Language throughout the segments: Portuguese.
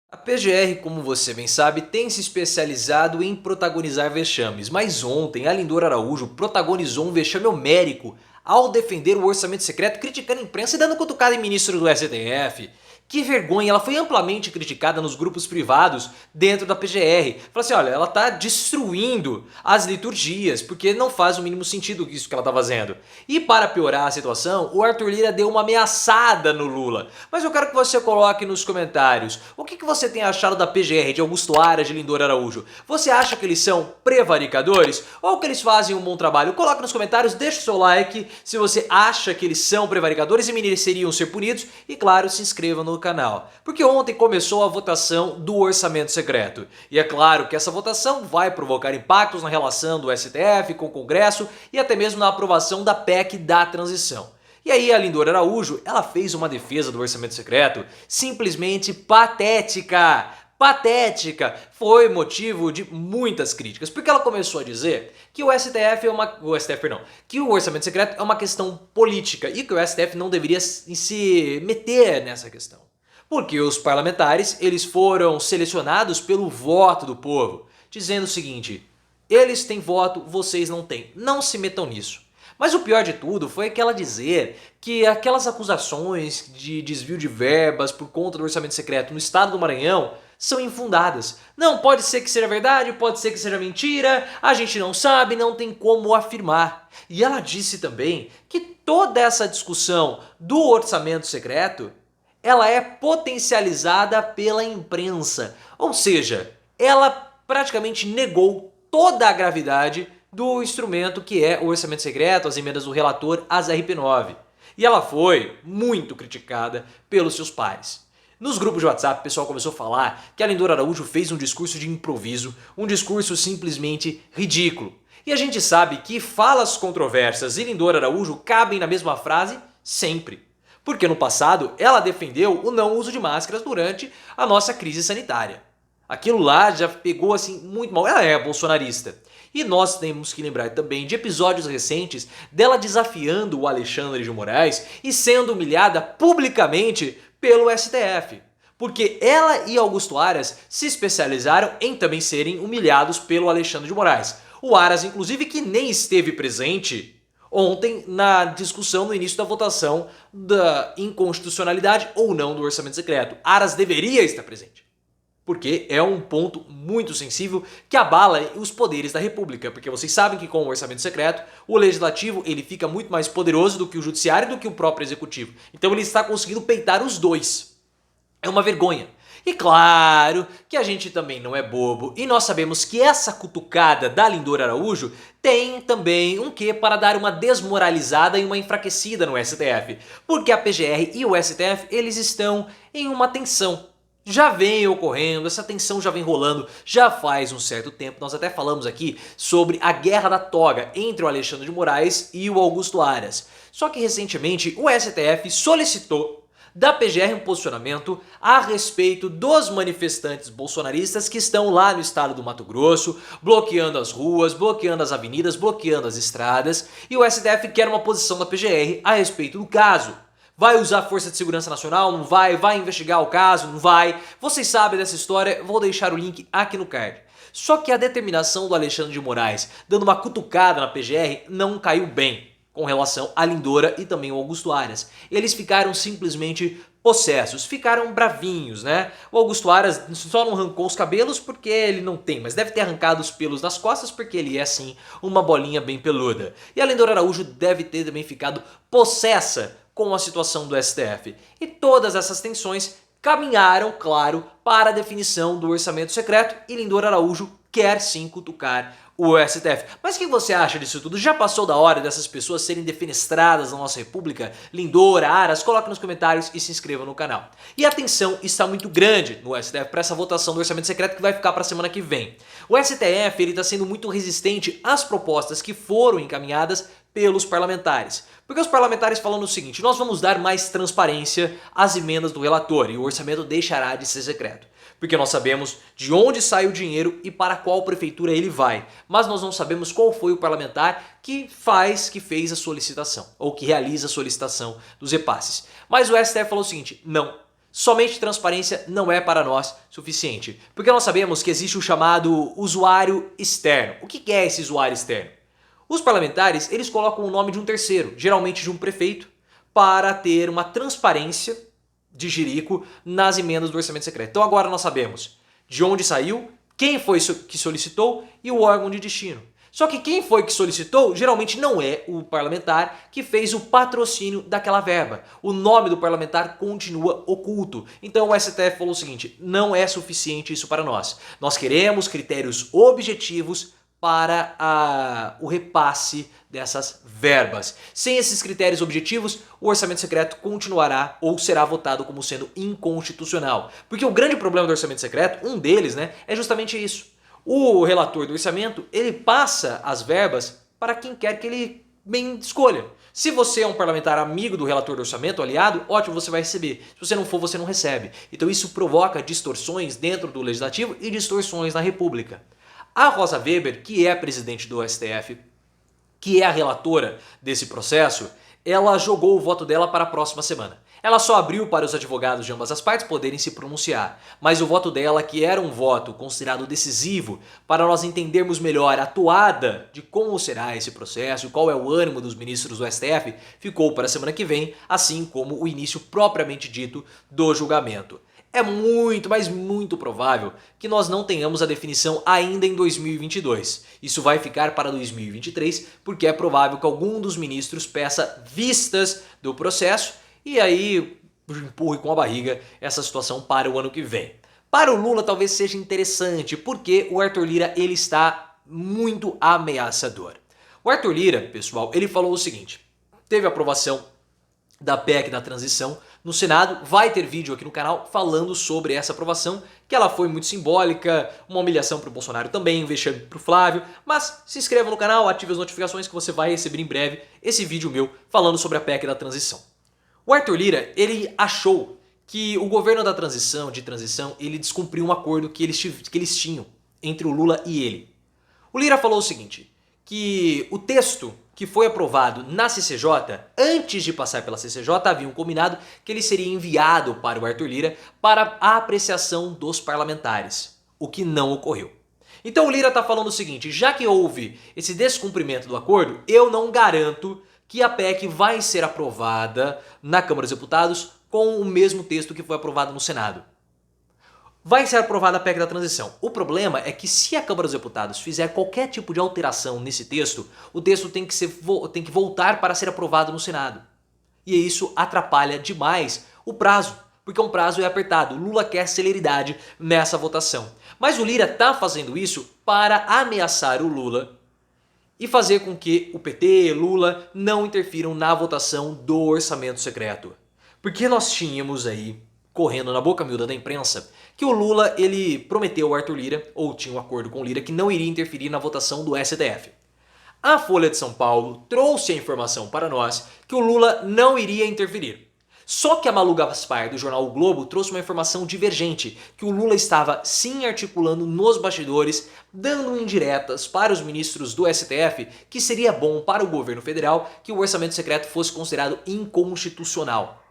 A PGR, como você bem sabe, tem se especializado em protagonizar vexames, mas ontem a Lindor Araújo protagonizou um vexame homérico ao defender o orçamento secreto, criticando a imprensa e dando cutucada em ministro do STF. Que vergonha, ela foi amplamente criticada nos grupos privados dentro da PGR. Falou assim, olha, ela está destruindo as liturgias, porque não faz o mínimo sentido isso que ela está fazendo. E para piorar a situação, o Arthur Lira deu uma ameaçada no Lula. Mas eu quero que você coloque nos comentários, o que você tem achado da PGR, de Augusto Aras, de Lindor Araújo? Você acha que eles são prevaricadores ou que eles fazem um bom trabalho? Coloque nos comentários, deixe o seu like se você acha que eles são prevaricadores e mereceriam ser punidos. E claro, se inscreva no canal, porque ontem começou a votação do orçamento secreto. E é claro que essa votação vai provocar impactos na relação do STF com o Congresso e até mesmo na aprovação da PEC da transição. E aí a Lindor Araújo, ela fez uma defesa do orçamento secreto simplesmente patética. Patética, foi motivo de muitas críticas, porque ela começou a dizer que o STF é que o orçamento secreto é uma questão política e que o STF não deveria se meter nessa questão. Porque os parlamentares, eles foram selecionados pelo voto do povo, dizendo o seguinte: eles têm voto, vocês não têm. Não se metam nisso. Mas o pior de tudo foi que ela dizer que aquelas acusações de desvio de verbas por conta do orçamento secreto no estado do Maranhão são infundadas. Não, pode ser que seja verdade, pode ser que seja mentira, a gente não sabe, não tem como afirmar. E ela disse também que toda essa discussão do orçamento secreto, ela é potencializada pela imprensa. Ou seja, ela praticamente negou toda a gravidade do instrumento que é o orçamento secreto, as emendas do relator, as RP9. E ela foi muito criticada pelos seus pares. Nos grupos de WhatsApp, o pessoal começou a falar que a Lindor Araújo fez um discurso de improviso, um discurso simplesmente ridículo. E a gente sabe que falas controversas e Lindor Araújo cabem na mesma frase sempre. Porque no passado ela defendeu o não uso de máscaras durante a nossa crise sanitária. Aquilo lá já pegou assim muito mal. Ela é bolsonarista. E nós temos que lembrar também de episódios recentes dela desafiando o Alexandre de Moraes e sendo humilhada publicamente pelo STF. Porque ela e Augusto Aras se especializaram em também serem humilhados pelo Alexandre de Moraes. O Aras, inclusive, que nem esteve presente ontem na discussão no início da votação da inconstitucionalidade ou não do orçamento secreto. Aras deveria estar presente, porque é um ponto muito sensível que abala os poderes da República, porque vocês sabem que com o orçamento secreto, o legislativo ele fica muito mais poderoso do que o judiciário e do que o próprio executivo. Então ele está conseguindo peitar os dois. É uma vergonha. E claro que a gente também não é bobo e nós sabemos que essa cutucada da Lindor Araújo tem também um quê para dar uma desmoralizada e uma enfraquecida no STF, porque a PGR e o STF eles estão em uma tensão. Já vem ocorrendo, essa tensão já vem rolando já faz um certo tempo. Nós até falamos aqui sobre a guerra da toga entre o Alexandre de Moraes e o Augusto Aras. Só que recentemente o STF solicitou da PGR um posicionamento a respeito dos manifestantes bolsonaristas que estão lá no estado do Mato Grosso, bloqueando as ruas, bloqueando as avenidas, bloqueando as estradas, e o STF quer uma posição da PGR a respeito do caso. Vai usar a Força de Segurança Nacional? Não vai? Vai investigar o caso? Não vai? Vocês sabem dessa história, vou deixar o link aqui no card. Só que a determinação do Alexandre de Moraes, dando uma cutucada na PGR, não caiu bem com relação a Lindora e também ao Augusto Aras. Eles ficaram simplesmente possessos, ficaram bravinhos, né? O Augusto Aras só não arrancou os cabelos porque ele não tem, mas deve ter arrancado os pelos das costas porque ele é assim uma bolinha bem peluda. E a Lindora Araújo deve ter também ficado possessa com a situação do STF. E todas essas tensões caminharam, claro, para a definição do orçamento secreto e Lindor Araújo quer sim cutucar o STF. Mas o que você acha disso tudo? Já passou da hora dessas pessoas serem defenestradas na nossa república? Lindor, Aras, coloque nos comentários e se inscreva no canal. E a tensão está muito grande no STF para essa votação do orçamento secreto que vai ficar para a semana que vem. O STF está sendo muito resistente às propostas que foram encaminhadas pelos parlamentares. Porque os parlamentares falam o seguinte: nós vamos dar mais transparência às emendas do relator e o orçamento deixará de ser secreto. Porque nós sabemos de onde sai o dinheiro e para qual prefeitura ele vai, mas nós não sabemos qual foi o parlamentar que fez a solicitação, ou que realiza a solicitação dos repasses. Mas o STF falou o seguinte: não, Somente transparência não é para nós suficiente, porque nós sabemos que existe o chamado usuário externo. O que é esse usuário externo? Os parlamentares, eles colocam o nome de um terceiro, geralmente de um prefeito, para ter uma transparência de jirico nas emendas do orçamento secreto. Então agora nós sabemos de onde saiu, quem foi que solicitou e o órgão de destino. Só que quem foi que solicitou geralmente não é o parlamentar que fez o patrocínio daquela verba. O nome do parlamentar continua oculto. Então o STF falou o seguinte: não é suficiente isso para nós. Nós queremos critérios objetivos para o repasse dessas verbas. Sem esses critérios objetivos, o orçamento secreto continuará ou será votado como sendo inconstitucional. Porque o grande problema do orçamento secreto, um deles, é justamente isso. O relator do orçamento, ele passa as verbas para quem quer que ele bem escolha. Se você é um parlamentar amigo do relator do orçamento, aliado, ótimo, você vai receber. Se você não for, você não recebe. Então isso provoca distorções dentro do legislativo e distorções na República. A Rosa Weber, que é a presidente do STF, que é a relatora desse processo, ela jogou o voto dela para a próxima semana. Ela só abriu para os advogados de ambas as partes poderem se pronunciar, mas o voto dela, que era um voto considerado decisivo para nós entendermos melhor a toada de como será esse processo, qual é o ânimo dos ministros do STF, ficou para a semana que vem, assim como o início propriamente dito do julgamento. É muito, mas muito provável que nós não tenhamos a definição ainda em 2022. Isso vai ficar para 2023, porque é provável que algum dos ministros peça vistas do processo e aí empurre com a barriga essa situação para o ano que vem. Para o Lula talvez seja interessante, porque o Arthur Lira ele está muito ameaçador. O Arthur Lira, pessoal, ele falou o seguinte: teve a aprovação da PEC da transição no Senado, vai ter vídeo aqui no canal falando sobre essa aprovação, que ela foi muito simbólica, uma humilhação para o Bolsonaro também, um vexame para o Flávio, mas se inscreva no canal, ative as notificações que você vai receber em breve esse vídeo meu falando sobre a PEC da transição. O Arthur Lira, ele achou que o governo da transição, ele descumpriu um acordo que eles tinham entre o Lula e ele. O Lira falou o seguinte, que o texto que foi aprovado na CCJ, antes de passar pela CCJ, havia um combinado que ele seria enviado para o Arthur Lira para a apreciação dos parlamentares, o que não ocorreu. Então o Lira está falando o seguinte: já que houve esse descumprimento do acordo, eu não garanto que a PEC vai ser aprovada na Câmara dos Deputados com o mesmo texto que foi aprovado no Senado. Vai ser aprovada a PEC da transição. O problema é que se a Câmara dos Deputados fizer qualquer tipo de alteração nesse texto, o texto tem que voltar para ser aprovado no Senado. E isso atrapalha demais o prazo, porque um prazo é apertado. O Lula quer celeridade nessa votação. Mas o Lira está fazendo isso para ameaçar o Lula e fazer com que o PT, Lula, não interfiram na votação do orçamento secreto. Porque nós tínhamos aí, correndo na boca miúda da imprensa, que o Lula ele prometeu ao Arthur Lira, ou tinha um acordo com o Lira, que não iria interferir na votação do STF. A Folha de São Paulo trouxe a informação para nós que o Lula não iria interferir. Só que a Malu Gaspar, do jornal O Globo, trouxe uma informação divergente, que o Lula estava sim articulando nos bastidores, dando indiretas para os ministros do STF, que seria bom para o governo federal que o orçamento secreto fosse considerado inconstitucional.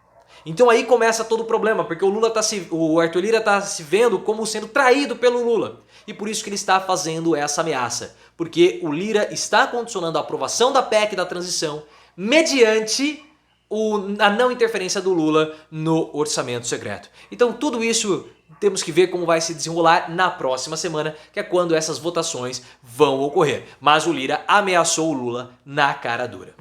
Então aí começa todo o problema, porque o Arthur Lira está se vendo como sendo traído pelo Lula. E por isso que ele está fazendo essa ameaça. Porque o Lira está condicionando a aprovação da PEC da transição mediante a não interferência do Lula no orçamento secreto. Então tudo isso temos que ver como vai se desenrolar na próxima semana, que é quando essas votações vão ocorrer. Mas o Lira ameaçou o Lula na cara dura.